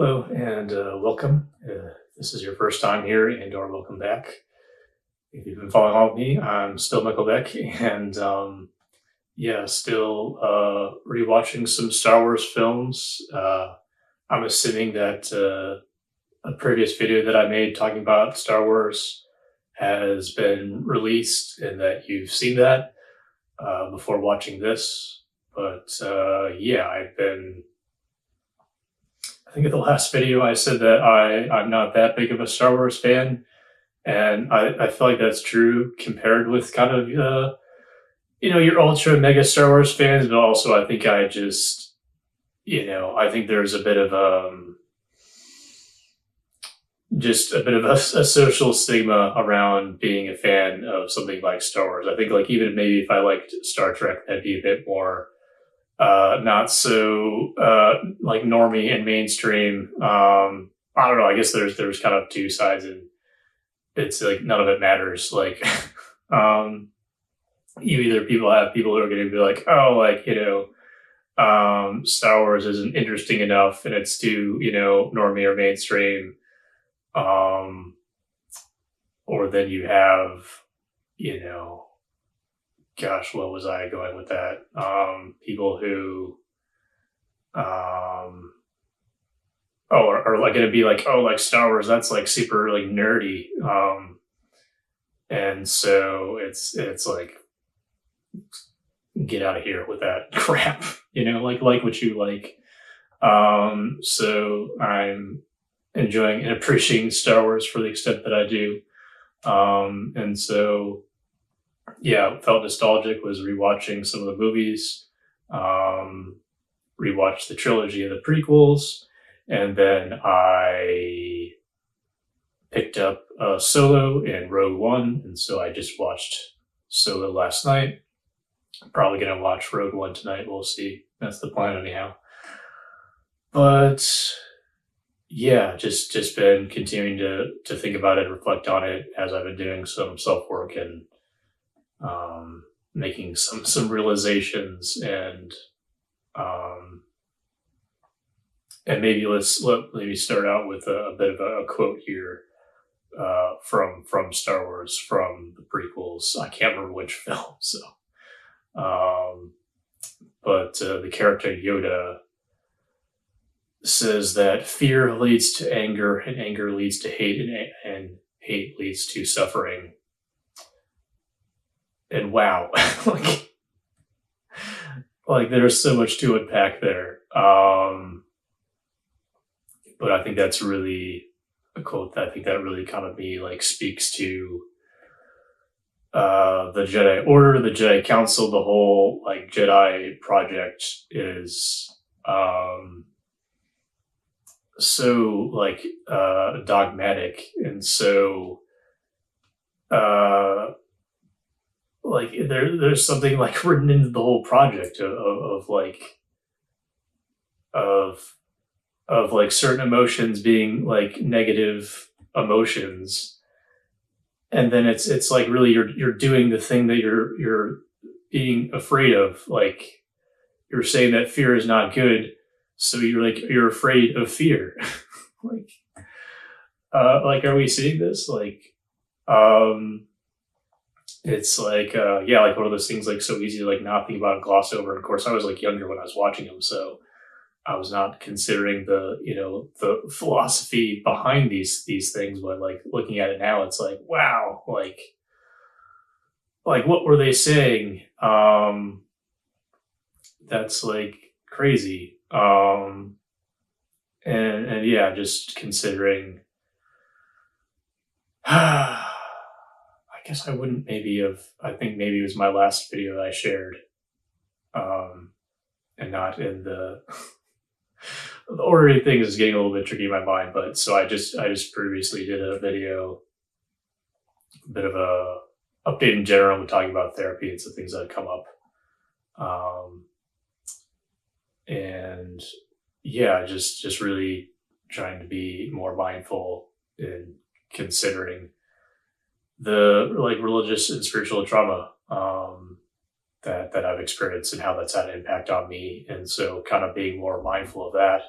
Hello and welcome. This is your first time here, and/or welcome back. If you've been following along with me, I'm still Michael Beck, and yeah, still rewatching some Star Wars films. I'm assuming that a previous video that I made talking about Star Wars has been released, and that you've seen that before watching this. But yeah, I think in the last video I said that I'm not that big of a Star Wars fan, and I feel like that's true compared with kind of your ultra mega Star Wars fans, but also I think I think there's a bit of just a bit of a social stigma around being a fan of something like Star Wars. I think like even maybe if I liked Star Trek, that'd be a bit more not so like normie and mainstream. I don't know. I guess there's kind of two sides, and it's like none of it matters. Like, you either people have people who are going to be like, oh, like Star Wars isn't interesting enough, and it's too normie or mainstream. Or then you have gosh, what was I going with that? People who, are like going to be like, oh, like Star Wars, that's like super like nerdy. And so it's like, get out of here with that crap, like what you like. So I'm enjoying and appreciating Star Wars for the extent that I do. And so, yeah, felt nostalgic, was rewatching some of the movies, rewatched the trilogy of the prequels, and then I picked up Solo and Rogue One, and so I just watched Solo last night. Probably gonna watch Rogue One tonight. We'll see. That's the plan anyhow. But yeah, just been continuing to think about it, reflect on it as I've been doing some self work and making some realizations, and maybe let me start out with a bit of a quote here from Star Wars, from the prequels. I can't remember which film, so but the character Yoda says that fear leads to anger, and anger leads to hate, and hate leads to suffering. And wow, like there's so much to unpack there. But I think that's really a quote that I think that really kind of speaks to the Jedi Order, the Jedi Council, the whole like Jedi project is so like dogmatic, and so like there's something like written into the whole project of like certain emotions being like negative emotions, and then it's like really you're doing the thing that you're being afraid of. Like you're saying that fear is not good, so you're afraid of fear. Like are we seeing this? Like it's like yeah, like one of those things like so easy to like not think about and gloss over. And of course I was like younger when I was watching them, so I was not considering the the philosophy behind these things. But like looking at it now, it's like wow, like what were they saying? That's like crazy. And yeah, just considering I guess I wouldn't maybe have, I think maybe it was my last video that I shared, and not in the the ordering things is getting a little bit tricky in my mind. But so I just previously did a video, a bit of a update in general, with talking about therapy and some things that have come up. And yeah, just really trying to be more mindful in considering the like religious and spiritual trauma that I've experienced, and how that's had an impact on me. And so kind of being more mindful of that.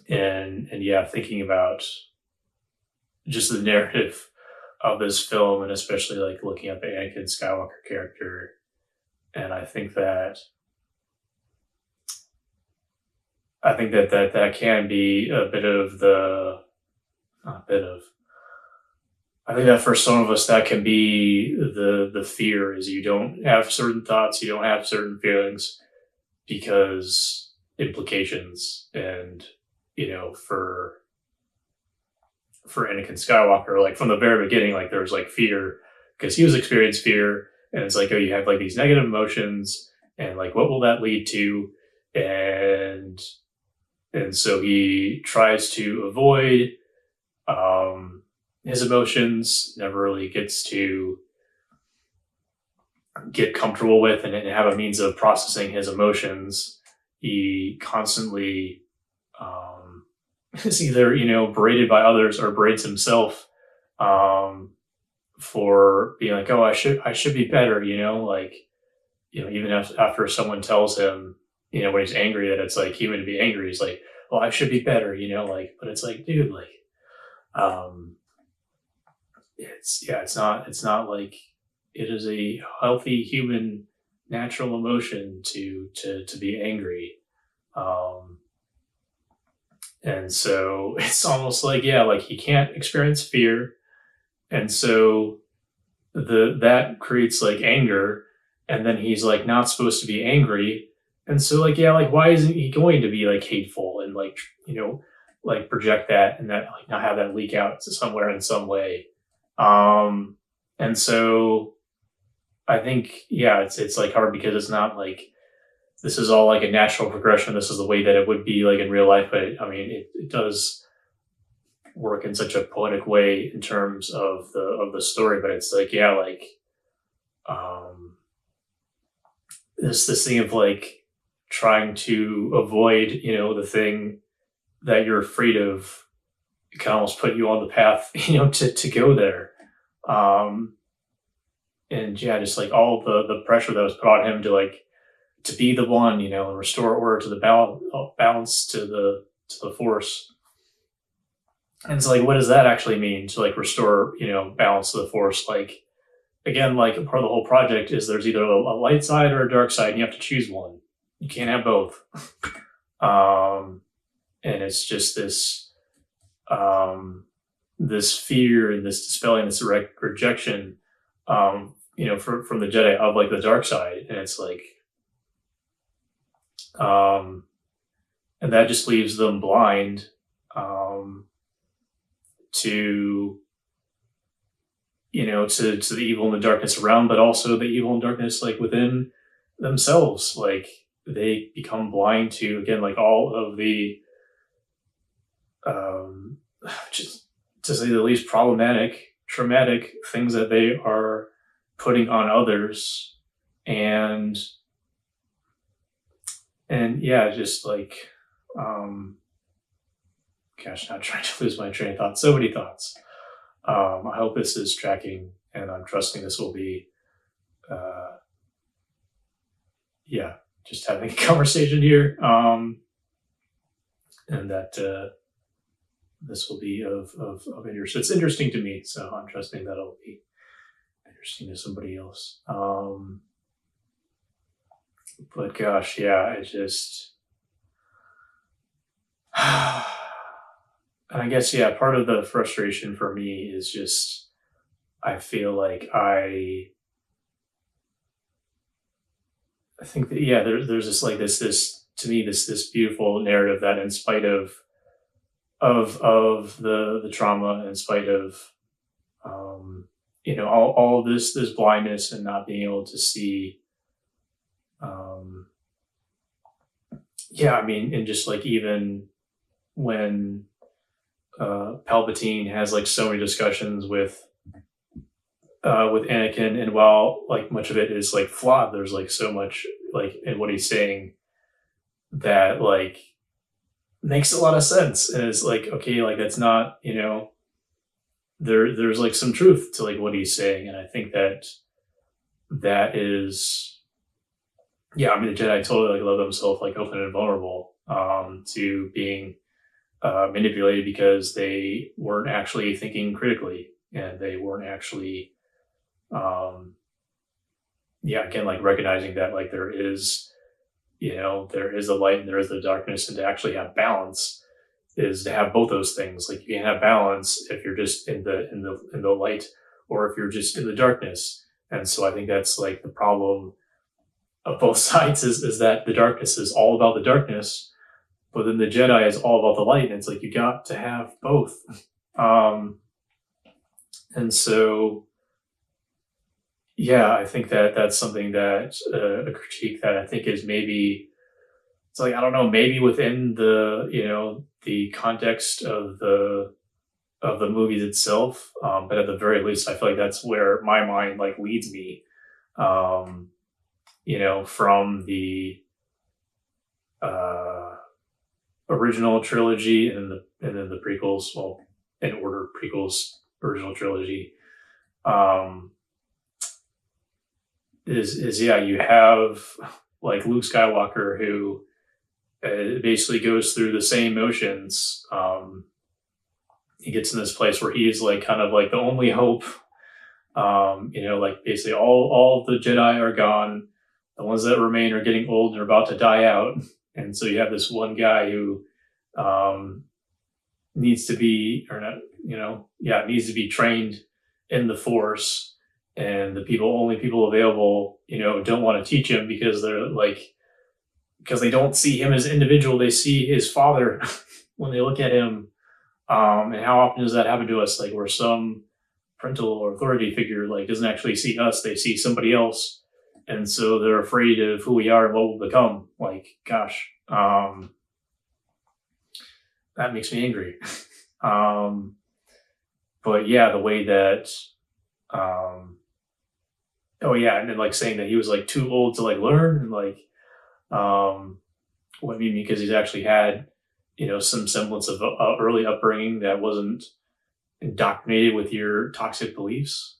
and yeah, thinking about just the narrative of this film, and especially like looking at the Anakin Skywalker character, and I think that can be a bit of the not a bit of I think that for some of us that can be the fear is you don't have certain thoughts, you don't have certain feelings because implications, and for Anakin Skywalker, like from the very beginning, like there was like fear because he was experienced fear, and it's like, oh, you have like these negative emotions, and like what will that lead to, and and so he tries to avoid um, his emotions, never really gets to get comfortable with and have a means of processing his emotions. He constantly is either berated by others or berates himself um, for being like, oh, I should be better, like even after someone tells him, when he's angry, that it's like human to be angry. He's like, well, I should be better, like, but it's like, dude, like, um, it's not like it is a healthy human natural emotion to be angry. Um, and so it's almost like, yeah, like he can't experience fear, and so the that creates like anger, and then he's like not supposed to be angry, and so like, yeah, like why isn't he going to be like hateful and like like project that, and that like not have that leak out to somewhere in some way. And so I think, yeah, it's like hard because it's not like this is all like a natural progression, this is the way that it would be like in real life, but I mean it does work in such a poetic way in terms of the story. But it's like, yeah, like um this thing of like trying to avoid the thing that you're afraid of can almost put you on the path to go there. um and yeah, just like all the pressure that was put on him to be the one, and restore order to the balance to the force. And it's like, what does that actually mean to like restore, balance to the force? Like, again, like part of the whole project is there's either a light side or a dark side, and you have to choose one. You can't have both. um, and it's just this fear and this dispelling, this rejection, from the Jedi of like the dark side, and it's like, um, and that just leaves them blind um, to to the evil and the darkness around, but also the evil and darkness like within themselves. Like they become blind to, again, like all of the um, just to say the least problematic, traumatic things that they are putting on others, and yeah, just like um, gosh, not trying to lose my train of thought. So many thoughts. I hope this is tracking, and I'm trusting this will be, uh, yeah, just having a conversation here, and that this will be of interest. It's interesting to me, so I'm trusting that it'll be interesting to somebody else. But gosh, yeah, it just, and I guess, yeah, part of the frustration for me is just I feel like I think that, yeah, there's this like this to me, this beautiful narrative that in spite of the trauma, in spite of all this blindness and not being able to see, um yeah, I mean, and just like even when Palpatine has like so many discussions with Anakin, and while like much of it is like flawed, there's like so much like in what he's saying that like makes a lot of sense, and it's like, okay, like that's not, there's like some truth to like what he's saying, and I think that is, yeah, I mean, the Jedi totally like love themselves like open and vulnerable to being manipulated because they weren't actually thinking critically, and they weren't actually, um, yeah, again, like recognizing that like there is, there is the light and there is the darkness, and to actually have balance is to have both those things. Like you can't have balance if you're just in the light, or if you're just in the darkness. And so I think that's like the problem of both sides is that the darkness is all about the darkness, but then the Jedi is all about the light, and it's like you got to have both. Um, and so yeah, I think that that's something that a critique that I think is maybe it's like I don't know, maybe within the the context of the movies itself, but at the very least, I feel like that's where my mind like leads me. Um, from the uh, original trilogy and then the prequels, well, in order prequels, original trilogy, um, is yeah, you have like Luke Skywalker who basically goes through the same motions. He gets in this place where he is like kind of like the only hope. Like basically all of the Jedi are gone. The ones that remain are getting old and are about to die out. And so you have this one guy who um, needs to be, or not, needs to be trained in the Force. And the only people available, don't want to teach him because they're like, because they don't see him as an individual. They see his father when they look at him. And how often does that happen to us? Like where some parental or authority figure like doesn't actually see us, they see somebody else. And so they're afraid of who we are and what we'll become. Like, gosh, that makes me angry. um, but yeah, the way that, oh yeah, and then like saying that he was like too old to like learn and like, what I mean, because he's actually had, some semblance of early upbringing that wasn't indoctrinated with your toxic beliefs.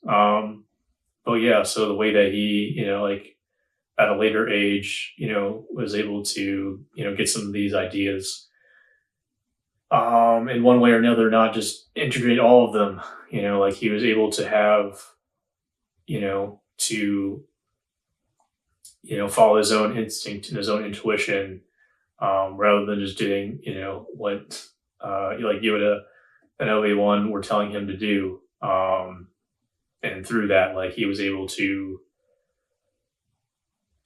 But yeah, so the way that he, like at a later age, was able to, get some of these ideas, in one way or another, not just integrate all of them, like he was able to have, to, follow his own instinct and his own intuition, rather than just doing, what, like Yoda and Obi-Wan were telling him to do. And through that, like he was able to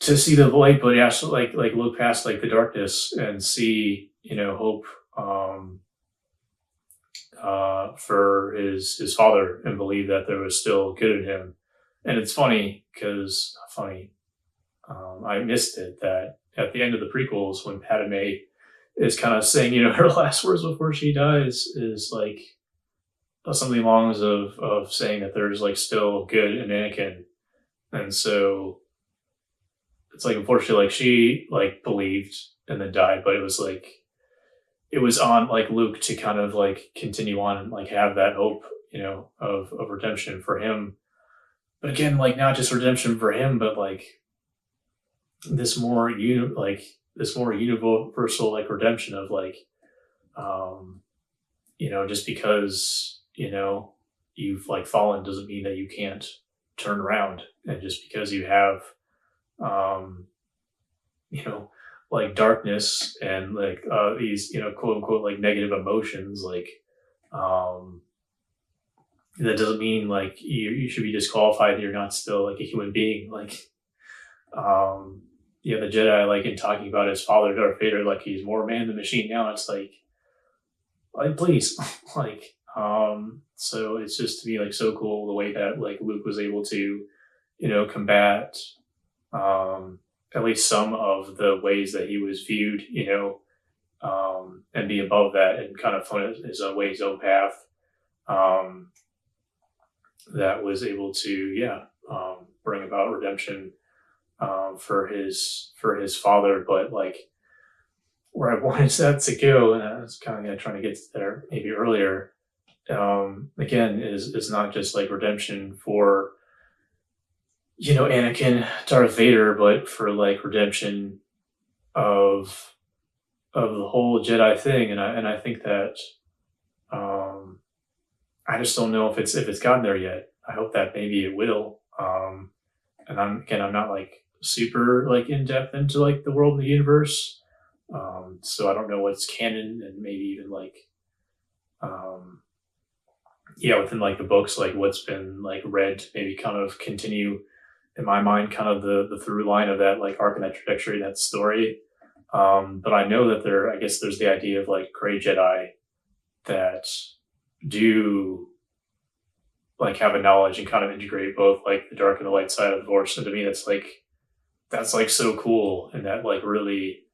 see the light, but also like look past like the darkness and see, hope, for his father, and believe that there was still good in him. And it's funny because I missed it that at the end of the prequels when Padme is kind of saying, her last words before she dies is like something along the lines of saying that there's like still good in Anakin. And so it's like unfortunately like she like believed and then died, but it was like it was on like Luke to kind of like continue on and like have that hope, of redemption for him. But again, like not just redemption for him, but like this more universal like redemption of like, um, just because you've like fallen doesn't mean that you can't turn around, and just because you have um, you know like darkness and like these quote unquote like negative emotions, like um, that doesn't mean like you should be disqualified. You're not still like a human being. Like yeah, the Jedi, like in talking about his father Darth Vader, like he's more man than machine now. It's like please, like so it's just to me like so cool the way that like Luke was able to combat um at least some of the ways that he was viewed, and be above that and kind of find his own way, his own path, um that was able to bring about redemption for his father. But like where I wanted that to go, and I was kind of trying to get there maybe earlier, again, is not just like redemption for Anakin, Darth Vader, but for like redemption of the whole Jedi thing, and I think that um, I just don't know if it's gotten there yet. I hope that maybe it will. And I'm not like super like in depth into like the world and the universe, so I don't know what's canon and maybe even like um, yeah, within like the books, like what's been like read, maybe kind of continue in my mind, kind of the through line of that like arc and that trajectory, that story. But I know that I guess there's the idea of like gray Jedi that do like have a knowledge and kind of integrate both like the dark and the light side of the force. And to me, that's like so cool, and that like really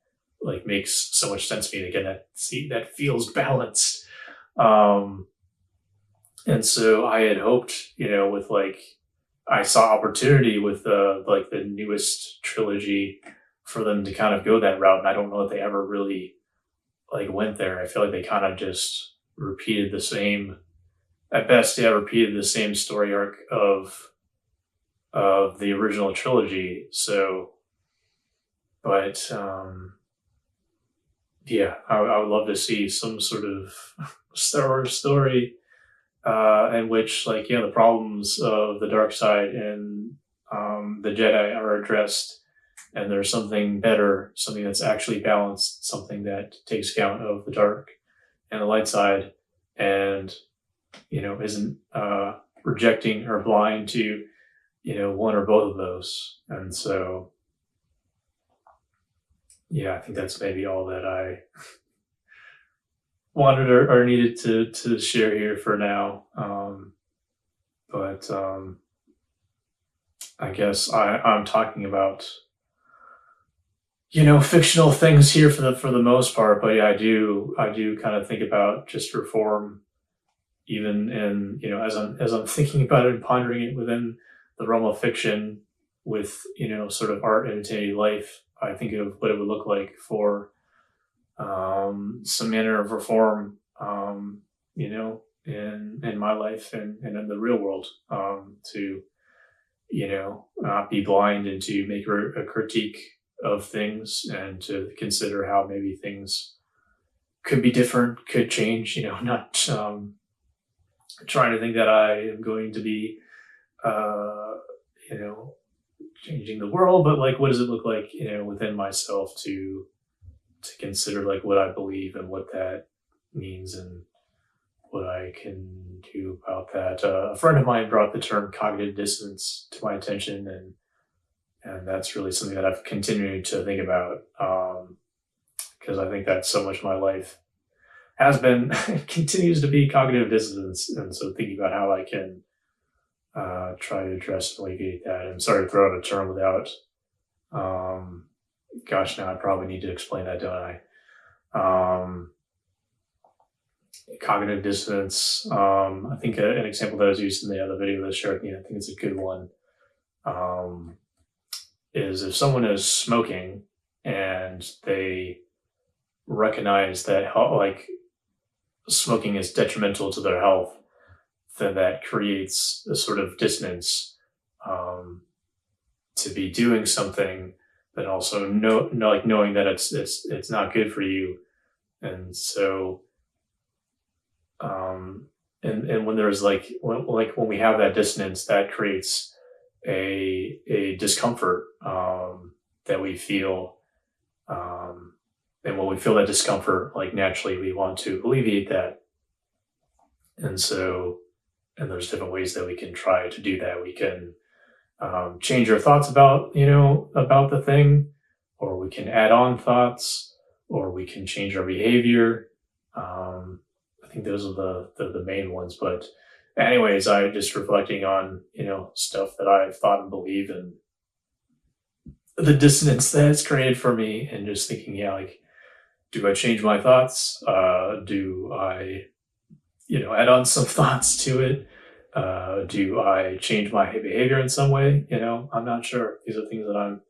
like makes so much sense to me. Again, that feels balanced. Um, and so I had hoped, with like I saw opportunity with the newest trilogy for them to kind of go that route, and I don't know if they ever really like went there. I feel like they kind of just repeated the same, at best, yeah, repeated the same story arc of the original trilogy. So, but yeah, I would love to see some sort of Star Wars story in which, like, the problems of the dark side and the Jedi are addressed, and there's something better, something that's actually balanced, something that takes account of the dark and the light side, and isn't rejecting or blind to one or both of those. And so, yeah, I think that's maybe all that I wanted or needed to share here for now. But I guess I'm talking about fictional things here for the most part. But yeah, I do kind of think about just reform, even in as I'm thinking about it and pondering it within the realm of fiction, with sort of art imitating life. I think of what it would look like for some manner of reform, in my life and in the real world, to not be blind and to make a critique of things, and to consider how maybe things could be different, could change. Not trying to think that I am going to be, uh, you know, changing the world, but like, what does it look like, within myself to consider like what I believe and what that means and what I can do about that. A friend of mine brought the term cognitive dissonance to my attention, and that's really something that I've continued to think about, because I think that so much of my life has been continues to be cognitive dissonance, and so thinking about how I can try to address and alleviate that. I'm sorry to throw out a term without. Um, Gosh, now I probably need to explain that, don't I? Um, Cognitive dissonance. I think an example that was used in the other video that shared, I think it's a good one. Um, is if someone is smoking and they recognize that like smoking is detrimental to their health, then that creates a sort of dissonance, to be doing something, but also like knowing that it's not good for you. And so, and when there's when we have that dissonance, that creates a discomfort, that we feel, and when we feel that discomfort, like naturally we want to alleviate that. And so, and there's different ways that we can try to do that. We can change our thoughts about about the thing, or we can add on thoughts, or we can change our behavior. I think those are the main ones. But anyways, I just reflecting on stuff that I've thought and believe, and the dissonance that it's created for me, and just thinking, yeah, like, do I change my thoughts? Do I add on some thoughts to it? Do I change my behavior in some way? I'm not sure. These are things that I'm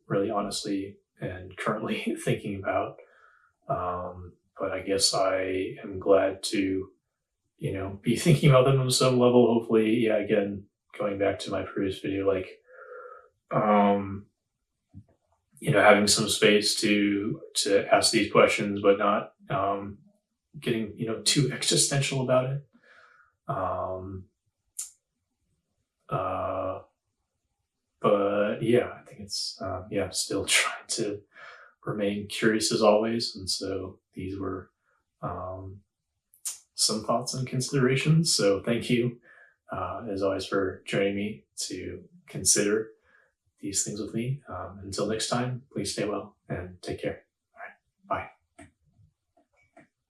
really honestly and currently thinking about. But I guess I am glad to, be thinking about them on some level. Hopefully, yeah, again, going back to my previous video, like, having some space to ask these questions, but not getting too existential about it. But yeah, I think it's still trying to remain curious as always, and so these were some thoughts and considerations. So thank you, as always, for joining me to consider these things with me. Until next time, please stay well and take care.